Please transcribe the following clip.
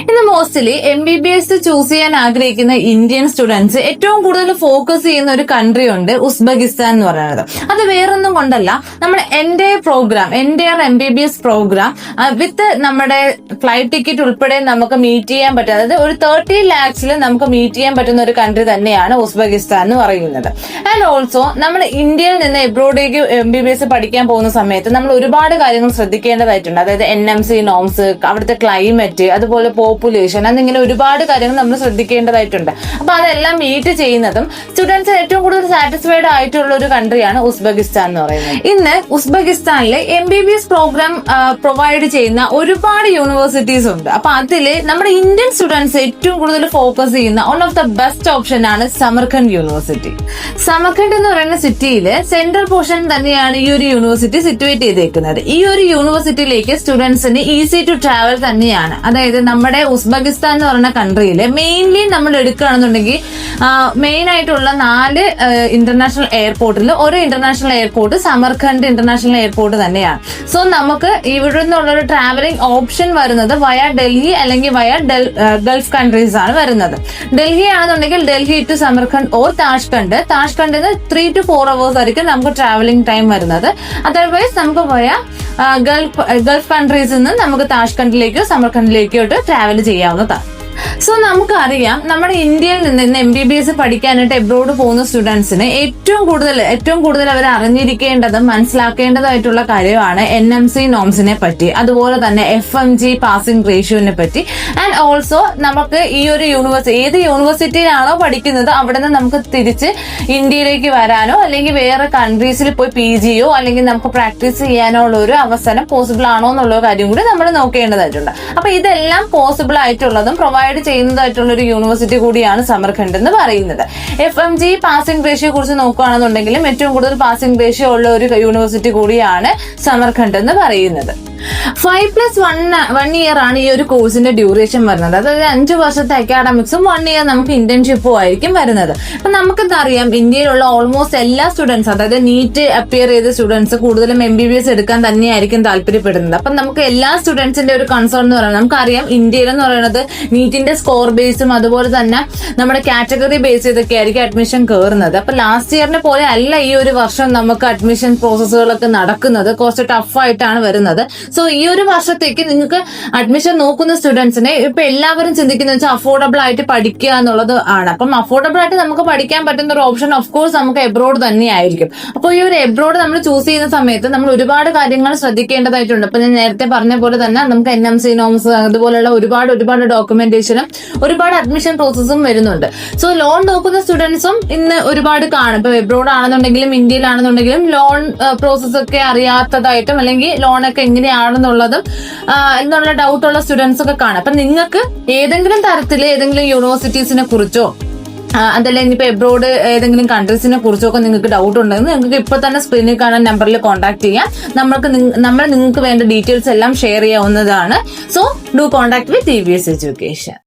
ഇന്ന് mostly MBBS choose ചെയ്യാൻ ആഗ്രഹിക്കുന്ന ഇന്ത്യൻ സ്റ്റുഡൻസ് ഏറ്റവും കൂടുതൽ ഫോക്കസ് ചെയ്യുന്ന ഒരു കൺട്രി ഉണ്ട്, ഉസ്ബെക്കിസ്ഥാൻ എന്ന് പറയുന്നത്. അത് വേറൊന്നും കൊണ്ടല്ല, നമ്മുടെ എൻറ്റയർ MBBS പ്രോഗ്രാം വിത്ത് നമ്മുടെ ഫ്ലൈറ്റ് ടിക്കറ്റ് ഉൾപ്പെടെ നമുക്ക് മീറ്റ് ചെയ്യാൻ പറ്റും. അതായത് ഒരു 30 lakhs നമുക്ക് മീറ്റ് ചെയ്യാൻ പറ്റുന്ന ഒരു കൺട്രി തന്നെയാണ് ഉസ്ബെക്കിസ്ഥാൻ എന്ന് പറയുന്നത്. ആൻഡ് ഓൾസോ നമ്മൾ ഇന്ത്യയിൽ നിന്ന് എബ്രോഡേക്ക് MBBS പഠിക്കാൻ പോകുന്ന സമയത്ത് നമ്മൾ ഒരുപാട് കാര്യങ്ങൾ ശ്രദ്ധിക്കേണ്ടതായിട്ടുണ്ട്. അതായത് NMC നോംസ്, അവിടുത്തെ ക്ലൈമറ്റ്, അതുപോലെ പോപ്പുലേഷൻ, എന്നിങ്ങനെ ഒരുപാട് കാര്യങ്ങൾ നമ്മൾ ശ്രദ്ധിക്കേണ്ടതായിട്ടുണ്ട്. അപ്പൊ അതെല്ലാം മീറ്റ് ചെയ്യുന്നതും സ്റ്റുഡൻസ് ഏറ്റവും കൂടുതൽ സാറ്റിസ്ഫൈഡ് ആയിട്ടുള്ള ഒരു കൺട്രിയാണ് ഉസ്ബെക്കിസ്ഥാൻ എന്ന് പറയുന്നത്. ഇന്ന് ഉസ്ബെക്കിസ്ഥാനിലെ MBBS പ്രോഗ്രാം പ്രൊവൈഡ് ചെയ്യുന്ന ഒരുപാട് യൂണിവേഴ്സിറ്റീസ് ഉണ്ട്. അപ്പൊ അതില് നമ്മുടെ ഇന്ത്യൻ സ്റ്റുഡൻസ് ഏറ്റവും കൂടുതൽ ഫോക്കസ് ചെയ്യുന്ന one of the best option ആണ് സമർഖണ്ഡ് യൂണിവേഴ്സിറ്റി. സമർഖണ്ഡ് എന്ന് പറയുന്ന സിറ്റിയില് സെൻട്രൽ പോർഷൻ തന്നെയാണ് ഈ ഒരു യൂണിവേഴ്സിറ്റി സിറ്റുവേറ്റ് ചെയ്തേക്കുന്നത്. ഈ ഒരു യൂണിവേഴ്സിറ്റിയിലേക്ക് സ്റ്റുഡൻസിന് ഈസി ടു ട്രാവൽ തന്നെയാണ്. അതായത് നമ്മുടെ ഉസ്ബെക്കിസ്ഥാൻ എന്ന് പറയുന്ന കൺട്രിയില് മെയിൻലി നമ്മൾ എടുക്കുകയാണെന്നുണ്ടെങ്കിൽ മെയിൻ ആയിട്ടുള്ള 4 ഇന്റർനാഷണൽ എയർപോർട്ടിൽ ഒരു international airport Samarkand international airport തന്നെയാണ്. സോ നമുക്ക് ഇവിടെ നിന്നുള്ളൊരു ട്രാവലിംഗ് ഓപ്ഷൻ വരുന്നത് വയ ഡൽഹി അല്ലെങ്കിൽ വയ ഗൾഫ് കൺട്രീസ് ആണ് വരുന്നത്. ഡൽഹി ആണെന്നുണ്ടെങ്കിൽ ഡൽഹി ടു സമർഖണ്ഡ് ഓർ താഷ്കണ്ടിന് 3 to 4 hours ആയിരിക്കും നമുക്ക് ട്രാവലിംഗ് ടൈം വരുന്നത്. അതർവൈസ് നമുക്ക് വയ ഗൾഫ് കൺട്രീസിൽ നിന്ന് നമുക്ക് താഷ്കണ്ടിലേക്കോ സമർഖണ്ഡിലേക്കോ ട്രാവൽ ചെയ്യാവുന്നതാണ്. സോ നമുക്കറിയാം, നമ്മുടെ ഇന്ത്യയിൽ നിന്ന് MBBS പഠിക്കാനായിട്ട് എബ്രോഡ് പോകുന്ന സ്റ്റുഡൻസിന് ഏറ്റവും കൂടുതൽ അവർ അറിഞ്ഞിരിക്കേണ്ടതും മനസ്സിലാക്കേണ്ടതായിട്ടുള്ള കാര്യമാണ് NMC നോംസിനെ പറ്റി, അതുപോലെ തന്നെ FMG പാസിംഗ് റേഷ്യോനെ പറ്റി. ആൻഡ് ഓൾസോ നമുക്ക് ഈ ഒരു ഏത് യൂണിവേഴ്സിറ്റിയിലാണോ പഠിക്കുന്നത് അവിടെ നിന്ന് നമുക്ക് തിരിച്ച് ഇന്ത്യയിലേക്ക് വരാനോ അല്ലെങ്കിൽ വേറെ കൺട്രീസിൽ പോയി PGയോ അല്ലെങ്കിൽ നമുക്ക് പ്രാക്ടീസ് ചെയ്യാനോ ഉള്ള ഒരു അവസരം പോസിബിൾ ആണോ എന്നുള്ള കാര്യം കൂടി നമ്മൾ നോക്കേണ്ടതായിട്ടുണ്ട്. അപ്പൊ ഇതെല്ലാം പോസിബിൾ ആയിട്ടുള്ളതും പ്രൊവൈഡ് ചെയ്യുന്നതായിട്ടുള്ള ഒരു യൂണിവേഴ്സിറ്റി കൂടിയാണ് സമർഖണ്ഡ് എന്ന് പറയുന്നത്. FMG പാസിംഗ് റേഷ്യോ കുറിച്ച് നോക്കുകയാണെന്നുണ്ടെങ്കിലും ഏറ്റവും കൂടുതൽ പാസിംഗ് റേഷ്യോ ഉള്ള ഒരു യൂണിവേഴ്സിറ്റി കൂടിയാണ് സമർഖണ്ഡ് എന്ന് പറയുന്നത്. 5+1 ഇയർ ആണ് ഈ ഒരു കോഴ്സിന്റെ ഡ്യൂറേഷൻ വരുന്നത്. അതായത് 5 വർഷത്തെ അക്കാഡമിക്സും 1 ഇയർ നമുക്ക് ഇന്റേൺഷിപ്പും ആയിരിക്കും വരുന്നത്. അപ്പൊ നമുക്കെന്താ അറിയാം, ഇന്ത്യയിലുള്ള ഓൾമോസ്റ്റ് എല്ലാ സ്റ്റുഡൻസ്, അതായത് നീറ്റ് അപ്പിയർ ചെയ്ത സ്റ്റുഡൻസ് കൂടുതലും MBBS എടുക്കാൻ തന്നെയായിരിക്കും താല്പര്യപ്പെടുന്നത്. അപ്പൊ നമുക്ക് എല്ലാ സ്റ്റുഡൻസിന്റെ ഒരു കൺസേൺ എന്ന് പറയുന്നത്, നമുക്കറിയാം ഇന്ത്യയിൽ എന്ന് പറയുന്നത് നീറ്റിന്റെ സ്കോർ ബേസും അതുപോലെ തന്നെ നമ്മുടെ കാറ്റഗറി ബേസ് ചെയ്തൊക്കെ ആയിരിക്കും അഡ്മിഷൻ കയറുന്നത്. അപ്പൊ ലാസ്റ്റ് ഇയറിനെ പോലെ അല്ല ഈ ഒരു വർഷം നമുക്ക് അഡ്മിഷൻ പ്രോസസ്സുകളൊക്കെ നടക്കുന്നത്. കുറച്ച് ടഫായിട്ടാണ് വരുന്നത്. സോ ഈ ഒരു വർഷത്തേക്ക് നിങ്ങൾക്ക് അഡ്മിഷൻ നോക്കുന്ന സ്റ്റുഡൻസിനെ ഇപ്പൊ എല്ലാവരും ചിന്തിക്കുന്ന വെച്ചാൽ അഫോർഡബിൾ ആയിട്ട് പഠിക്കുക എന്നുള്ളത് ആണ്. അപ്പം അഫോർഡബിൾ ആയിട്ട് നമുക്ക് പഠിക്കാൻ പറ്റുന്ന ഒരു ഓപ്ഷൻ ഓഫ് കോഴ്സ് നമുക്ക് എബ്രോഡ് തന്നെയായിരിക്കും. അപ്പോൾ ഈ ഒരു എബ്രോഡ് നമ്മൾ ചൂസ് ചെയ്യുന്ന സമയത്ത് നമ്മൾ ഒരുപാട് കാര്യങ്ങൾ ശ്രദ്ധിക്കേണ്ടതായിട്ടുണ്ട്. അപ്പൊ ഞാൻ നേരത്തെ പറഞ്ഞ പോലെ തന്നെ നമുക്ക് NMC നോംസ് അതുപോലുള്ള ഒരുപാട് ഡോക്യുമെന്റേഷനും ഒരുപാട് അഡ്മിഷൻ പ്രോസസ്സും വരുന്നുണ്ട്. സോ ലോൺ നോക്കുന്ന സ്റ്റുഡൻസും ഇന്ന് ഒരുപാട് കാണും. ഇപ്പൊ എബ്രോഡ് ആണെന്നുണ്ടെങ്കിലും ഇന്ത്യയിലാണെന്നുണ്ടെങ്കിലും ലോൺ പ്രോസസ് ഒക്കെ അറിയാത്തതായിട്ടും അല്ലെങ്കിൽ ലോണൊക്കെ എങ്ങനെയാണെന്നുള്ളതും എന്നുള്ള ഡൗട്ടുള്ള സ്റ്റുഡൻസ് ഒക്കെ കാണാം. അപ്പൊ നിങ്ങൾക്ക് ഏതെങ്കിലും തരത്തിൽ ഏതെങ്കിലും യൂണിവേഴ്സിറ്റീസിനെ കുറിച്ചോ അതല്ലെങ്കിൽ ഇപ്പൊ എബ്രോഡ് ഏതെങ്കിലും കൺട്രീസിനെ കുറിച്ചോ ഒക്കെ നിങ്ങൾക്ക് ഡൗട്ട് ഉണ്ടെങ്കിൽ നിങ്ങൾക്ക് ഇപ്പൊ തന്നെ സ്ക്രീനിൽ കാണാൻ നമ്പറിൽ കോൺടാക്ട് ചെയ്യാം. നമ്മൾ നിങ്ങൾക്ക് വേണ്ട ഡീറ്റെയിൽസ് എല്ലാം ഷെയർ ചെയ്യാവുന്നതാണ്. So do contact with EVS education.